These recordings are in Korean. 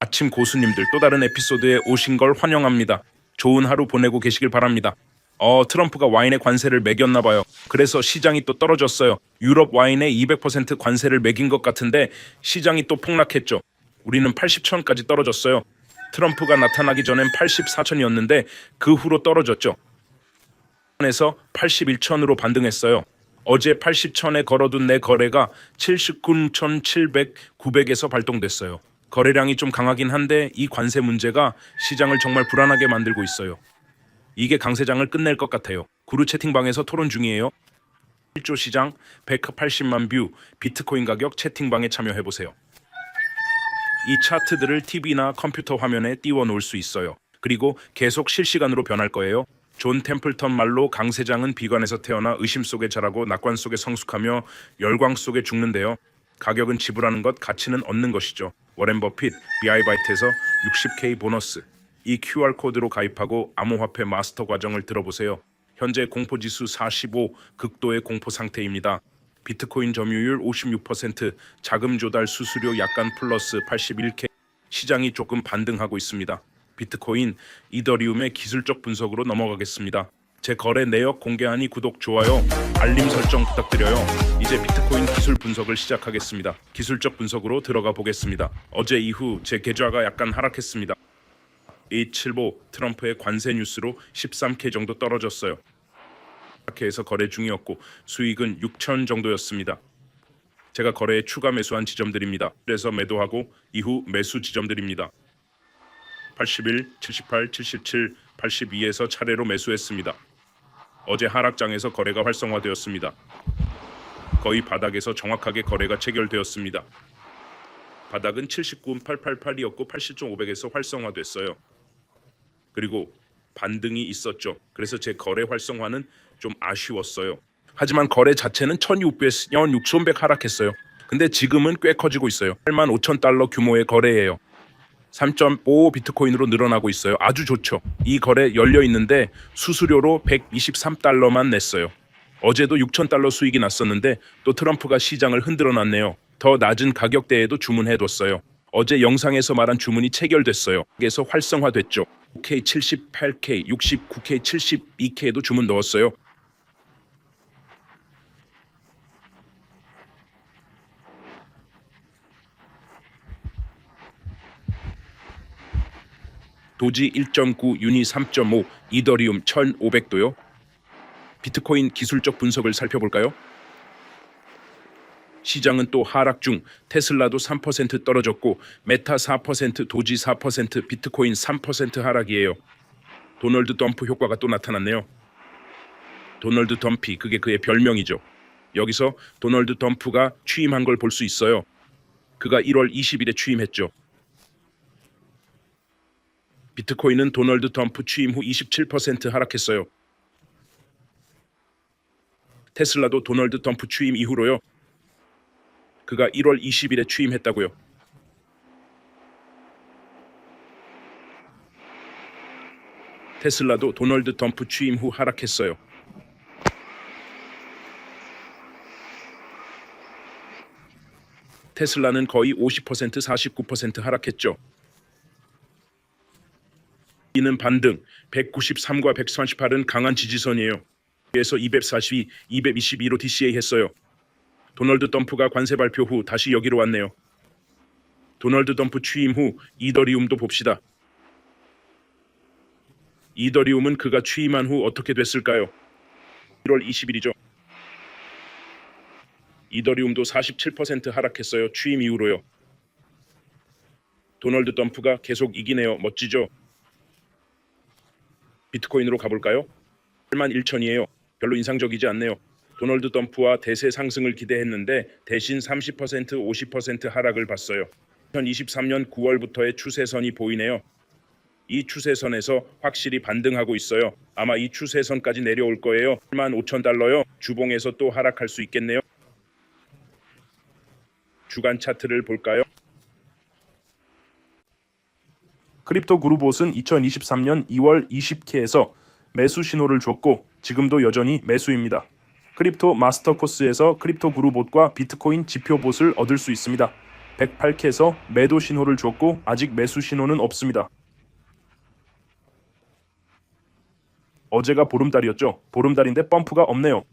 아침 고수님들 또 다른 에피소드에 오신 걸 환영합니다. 좋은 하루 보내고 계시길 바랍니다. 트럼프가 와인에 관세를 매겼나 봐요. 그래서 시장이 또 떨어졌어요. 유럽 와인에 200% 관세를 매긴 것 같은데 시장이 또 폭락했죠. 우리는 80천까지 떨어졌어요. 트럼프가 나타나기 전엔 84천이었는데 그 후로 떨어졌죠. 에서 81천으로 반등했어요. 어제 80천에 걸어둔 내 거래가 79,700, 900에서 발동됐어요. 거래량이 좀 강하긴 한데 이 관세 문제가 시장을 정말 불안하게 만들고 있어요. 이게 강세장을 끝낼 것 같아요. 구루 채팅방에서 토론 중이에요. 1조 시장 180만 뷰 비트코인 가격 채팅방에 참여해보세요. 이 차트들을 TV나 컴퓨터 화면에 띄워 놓을 수 있어요. 그리고 계속 실시간으로 변할 거예요. 존 템플턴 말로 강세장은 비관에서 태어나 의심 속에 자라고 낙관 속에 성숙하며 열광 속에 죽는데요. 가격은 지불하는 것, 가치는 얻는 것이죠. 워렌 버핏, 비아이바이트에서 60K 보너스. 이 QR코드로 가입하고 암호화폐 마스터 과정을 들어보세요. 현재 공포지수 45, 극도의 공포 상태입니다. 비트코인 점유율 56%, 자금 조달 수수료 약간 플러스 81K. 시장이 조금 반등하고 있습니다. 비트코인, 이더리움의 기술적 분석으로 넘어가겠습니다. 제 거래 내역 공개하니 구독, 좋아요, 알림 설정 부탁드려요. 이제 비트코인 기술 분석을 시작하겠습니다. 기술적 분석으로 들어가 보겠습니다. 어제 이후 제 계좌가 약간 하락했습니다. 275 트럼프의 관세 뉴스로 13K 정도 떨어졌어요. 해서 거래 중이었고 수익은 6천 정도였습니다. 제가 거래에 추가 매수한 지점들입니다. 그래서 매도하고 이후 매수 지점들입니다. 81, 78, 77, 82에서 차례로 매수했습니다. 어제 하락장에서 거래가 활성화되었습니다. 거의 바닥에서 정확하게 거래가 체결되었습니다. 바닥은 79.888이었고 80.500에서 활성화됐어요. 그리고 반등이 있었죠. 그래서 제 거래 활성화는 좀 아쉬웠어요. 하지만 거래 자체는 1600 하락했어요. 근데 지금은 꽤 커지고 있어요. 85,000달러 규모의 거래예요. 3.5 비트코인으로 늘어나고 있어요. 아주 좋죠. 이 거래 열려 있는데 수수료로 123달러만 냈어요. 어제도 6,000달러 수익이 났었는데 또 트럼프가 시장을 흔들어 놨네요. 더 낮은 가격대에도 주문해뒀어요. 어제 영상에서 말한 주문이 체결됐어요. 그래서 활성화됐죠. 5K 78K, 69K, 72K에도 주문 넣었어요. 도지 1.9, 유니 3.5, 이더리움 1,500도요. 비트코인 기술적 분석을 살펴볼까요? 시장은 또 하락 중. 테슬라도 3% 떨어졌고 메타 4%, 도지 4%, 비트코인 3% 하락이에요. 도널드 덤프 효과가 또 나타났네요. 도널드 덤피, 그게 그의 별명이죠. 여기서 도널드 덤프가 취임한 걸 볼 수 있어요. 그가 1월 20일에 취임했죠. 비트코인은 도널드 덤프 취임 후 27% 하락했어요. 테슬라도 도널드 덤프 취임 이후로요. 그가 1월 20일에 취임했다고요. 테슬라도 도널드 덤프 취임 후 하락했어요. 테슬라는 거의 50%, 49% 하락했죠. 이는 반등, 193과 138은 강한 지지선이에요. 그래서 242, 222로 DCA 했어요. 도널드 덤프가 관세 발표 후 다시 여기로 왔네요. 도널드 덤프 취임 후 이더리움도 봅시다. 이더리움은 그가 취임한 후 어떻게 됐을까요? 1월 20일이죠. 이더리움도 47% 하락했어요. 취임 이후로요. 도널드 덤프가 계속 이기네요. 멋지죠? 비트코인으로 가볼까요? 81,000이에요. 별로 인상적이지 않네요. 도널드 덤프와 대세 상승을 기대했는데 대신 30%, 50% 하락을 봤어요. 2023년 9월부터의 추세선이 보이네요. 이 추세선에서 확실히 반등하고 있어요. 아마 이 추세선까지 내려올 거예요. 15,000달러요. 주봉에서 또 하락할 수 있겠네요. 주간 차트를 볼까요? 크립토 그루봇은 2023년 2월 20K에서 매수 신호를 줬고 지금도 여전히 매수입니다. 크립토 마스터 코스에서 크립토 그루봇과 비트코인 지표봇을 얻을 수 있습니다. 108K에서 매도 신호를 주었고 아직 매수 신호는 없습니다. 어제가 보름달이었죠. 보름달인데 펌프가 없네요.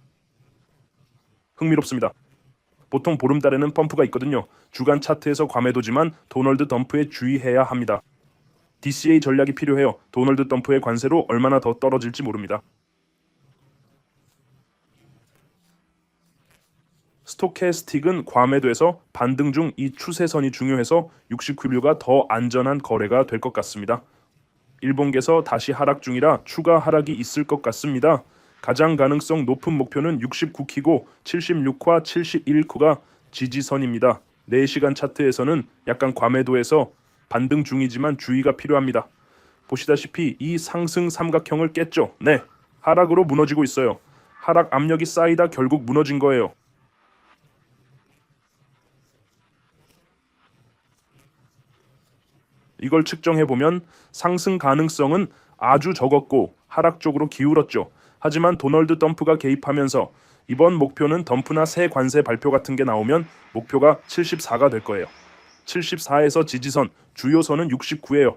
흥미롭습니다. 보통 보름달에는 펌프가 있거든요. 주간 차트에서 과매도지만 도널드 덤프에 주의해야 합니다. DCA 전략이 필요해요. 도널드 덤프의 관세로 얼마나 더 떨어질지 모릅니다. 스토캐스틱은 과매도에서 반등 중 이 추세선이 중요해서 69일류가 더 안전한 거래가 될 것 같습니다. 일본계에서 다시 하락 중이라 추가 하락이 있을 것 같습니다. 가장 가능성 높은 목표는 69키고 76화, 71쿠가 지지선입니다. 4시간 차트에서는 약간 과매도에서 반등 중이지만 주의가 필요합니다. 보시다시피 이 상승 삼각형을 깼죠. 네, 하락으로 무너지고 있어요. 하락 압력이 쌓이다 결국 무너진 거예요. 이걸 측정해보면 상승 가능성은 아주 적었고 하락 쪽으로 기울었죠. 하지만 도널드 덤프가 개입하면서 이번 목표는 덤프나 새 관세 발표 같은 게 나오면 목표가 74가 될 거예요. 74에서 지지선, 주요선은 69예요.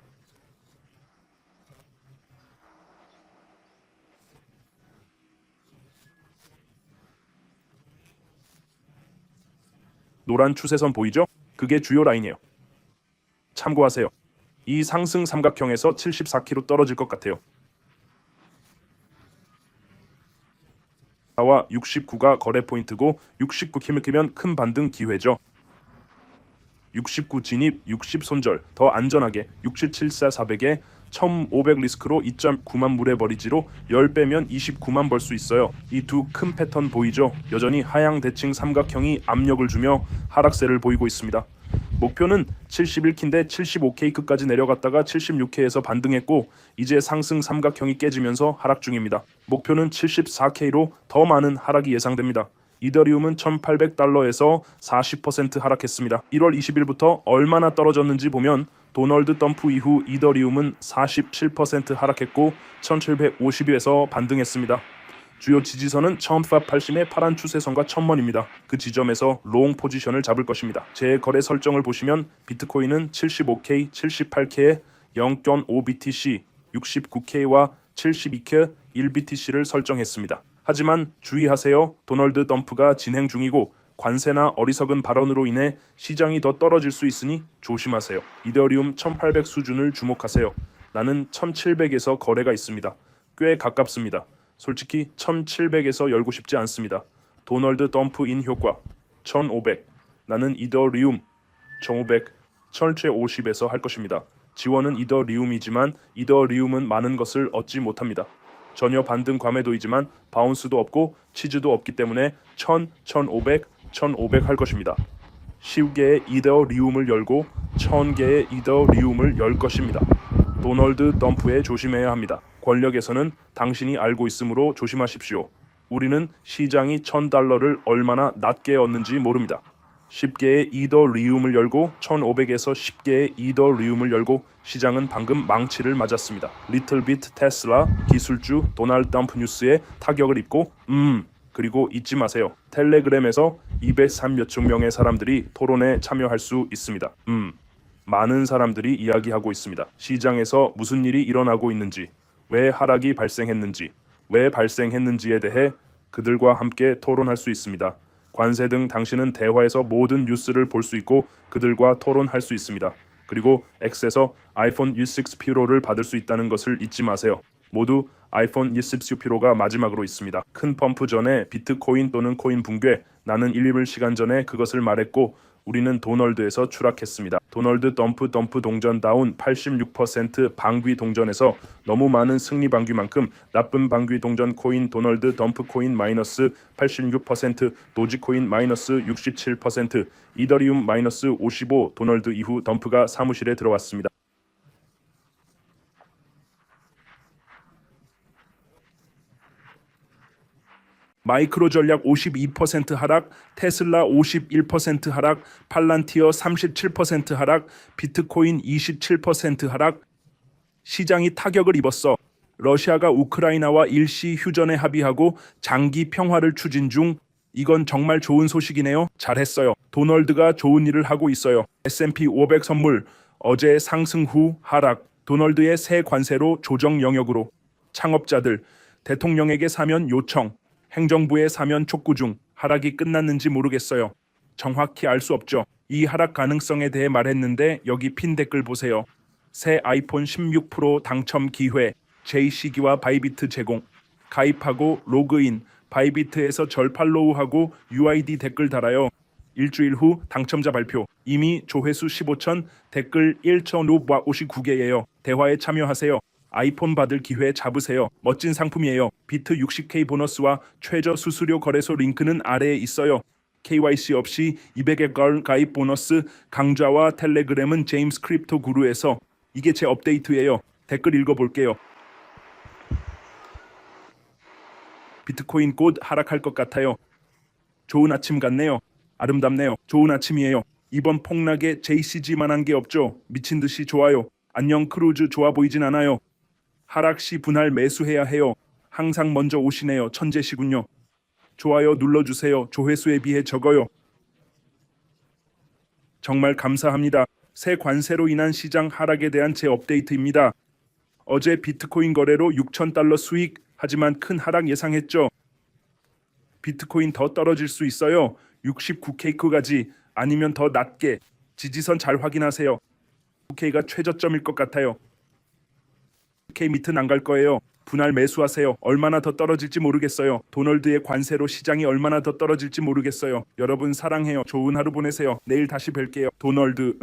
노란 추세선 보이죠? 그게 주요 라인이에요. 참고하세요. 이 상승 삼각형에서 74km 떨어질 것 같아요. 4와 69가 거래 포인트고 69 키면 큰 반등 기회죠. 69 진입, 60 손절, 더 안전하게 6774 400에 1500 리스크로 2.9만 물에 버리지로 10배면 29만 벌 수 있어요. 이 두 큰 패턴 보이죠? 여전히 하향 대칭 삼각형이 압력을 주며 하락세를 보이고 있습니다. 목표는 71K인데 75K까지 내려갔다가 76K에서 반등했고 이제 상승 삼각형이 깨지면서 하락 중입니다. 목표는 74K로 더 많은 하락이 예상됩니다. 이더리움은 1800달러에서 40% 하락했습니다. 1월 20일부터 얼마나 떨어졌는지 보면 도널드 덤프 이후 이더리움은 47% 하락했고 1750에서 반등했습니다. 주요 지지선은 1480의 파란 추세선과 1000원입니다. 그 지점에서 롱 포지션을 잡을 것입니다. 제 거래 설정을 보시면 비트코인은 75K, 78K에 0.5BTC, 69K와 72K 1BTC를 설정했습니다. 하지만 주의하세요. 도널드 덤프가 진행 중이고 관세나 어리석은 발언으로 인해 시장이 더 떨어질 수 있으니 조심하세요. 이더리움 1800 수준을 주목하세요. 나는 1700에서 거래가 있습니다. 꽤 가깝습니다. 솔직히 1700에서 열고 싶지 않습니다. 도널드 덤프 인 효과 1500. 나는 이더리움 1500 철제 50에서 할 것입니다. 지원은 이더리움이지만 이더리움은 많은 것을 얻지 못합니다. 전혀 반등 과매도이지만 바운스도 없고 치즈도 없기 때문에 1000, 1500, 1500 할 것입니다. 10개의 이더리움을 열고 1000개의 이더리움을 열 것입니다. 도널드 덤프에 조심해야 합니다. 권력에서는 당신이 알고 있으므로 조심하십시오. 우리는 시장이 $1000를 얼마나 낮게 얻는지 모릅니다. 10개의 이더리움을 열고 1500에서 10개의 이더리움을 열고 시장은 방금 망치를 맞았습니다. 리틀비트 테슬라 기술주 도널드 덤프 뉴스에 타격을 입고 그리고 잊지 마세요. 텔레그램에서 203여 명의 사람들이 토론에 참여할 수 있습니다. 많은 사람들이 이야기하고 있습니다. 시장에서 무슨 일이 일어나고 있는지, 왜 하락이 발생했는지, 왜 발생했는지에 대해 그들과 함께 토론할 수 있습니다. 관세 등 당신은 대화에서 모든 뉴스를 볼 수 있고 그들과 토론할 수 있습니다. 그리고 X에서 아이폰 16 프로를 받을 수 있다는 것을 잊지 마세요. 모두 아이폰 16 프로가 마지막으로 있습니다. 큰 펌프 전에 비트코인 또는 코인 붕괴, 나는 1, 2시간 전에 그것을 말했고 우리는 도널드에서 추락했습니다. 도널드 덤프 동전 다운 86% 방귀 동전에서 너무 많은 승리 방귀만큼 나쁜 방귀 동전 코인 도널드 덤프 코인 마이너스 86%, 도지코인 마이너스 67%, 이더리움 마이너스 55, 도널드 이후 덤프가 사무실에 들어왔습니다. 마이크로 전략 52% 하락, 테슬라 51% 하락, 팔란티어 37% 하락, 비트코인 27% 하락. 시장이 타격을 입었어. 러시아가 우크라이나와 일시 휴전에 합의하고 장기 평화를 추진 중. 이건 정말 좋은 소식이네요. 잘했어요. 도널드가 좋은 일을 하고 있어요. S&P 500 선물 어제 상승 후 하락. 도널드의 새 관세로 조정 영역으로. 창업자들 대통령에게 사면 요청. 행정부에 사면 촉구 중. 하락이 끝났는지 모르겠어요. 정확히 알 수 없죠. 이 하락 가능성에 대해 말했는데 여기 핀 댓글 보세요. 새 아이폰 16 프로 당첨 기회. JC기와 바이비트 제공. 가입하고 로그인. 바이비트에서 절 팔로우하고 UID 댓글 달아요. 일주일 후 당첨자 발표. 이미 조회수 15천, 댓글 1,559개예요. 대화에 참여하세요. 아이폰 받을 기회 잡으세요. 멋진 상품이에요. 비트 60K 보너스와 최저 수수료 거래소 링크는 아래에 있어요. KYC 없이 200의 가입 보너스. 강좌와 텔레그램은 제임스 크립토 구루에서. 이게 제 업데이트예요. 댓글 읽어볼게요. 비트코인 곧 하락할 것 같아요. 좋은 아침 같네요. 아름답네요. 좋은 아침이에요. 이번 폭락에 JCG만한 게 없죠. 미친 듯이 좋아요. 안녕 크루즈 좋아 보이진 않아요. 하락 시 분할 매수해야 해요. 항상 먼저 오시네요. 천재시군요. 좋아요 눌러주세요. 조회수에 비해 적어요. 정말 감사합니다. 새 관세로 인한 시장 하락에 대한 제 업데이트입니다. 어제 비트코인 거래로 6,000달러 수익. 하지만 큰 하락 예상했죠. 비트코인 더 떨어질 수 있어요. 69K까지 아니면 더 낮게. 지지선 잘 확인하세요. 9K가 최저점일 것 같아요. K 밑은 안 갈 거예요. 분할 매수하세요. 얼마나 더 떨어질지 모르겠어요. 도널드의 관세로 시장이 얼마나 더 떨어질지 모르겠어요. 여러분 사랑해요. 좋은 하루 보내세요. 내일 다시 뵐게요. 도널드